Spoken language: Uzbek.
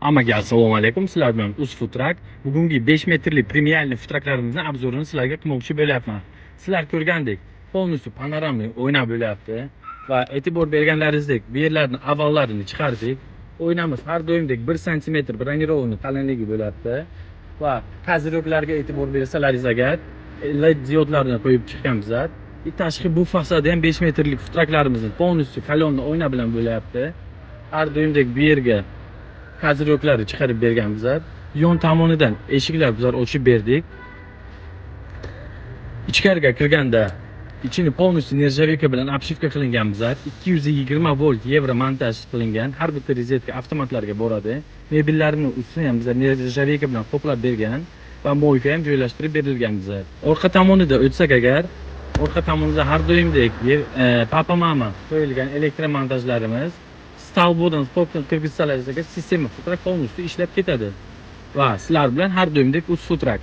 Hammaga assalomu alaykum. Sizlar bilan Futrak. Bugungi 5 metrli premialniy futraklarimizni obzorini sizlarga qilmoqchi bo'lyapman. Sizlar ko'rgandek, polностью panoramli o'ynab bo'lyapti va e'tibor berganlaringizdek, bu yerlarni avallarini chiqardik. O'ynamiz har doimdek 1 sm bronирование qalinligi bo'lyapti va kaziroklarga e'tibor bersalaringiz agar LED diodlarni qo'yib chiqqanmiz. Tashqi bu fasada ham 5 metrlik futraklarimizni polностью kolonna o'yna bilan bo'lyapti. Har doimdek bu yerga kaziroklarni chiqarib berganmiz. Yon tomonidan eshiklar bizlar ochib berdik. Ichkariga kirganda ichini polностью nержавейка bilan обшивка qilinganmiz. 220 volt yevro montaj qilingan. Har bitta rozetka avtomatlarga boradi. Mebellarning ustini ham bizlar nержавейка bilan qoplab bergan va moyka ham joylashtirib berilganmiz. Orqa tomonida o'tsak agar, orqa tomonida har doimdek papa mama qo'yilgan elektromontajlarimiz, stolbodan stokdan kirgizsalaringiz agar sistema futrak polностью ishlab ketadi. Va sizlar bilan har doimdek Futrak.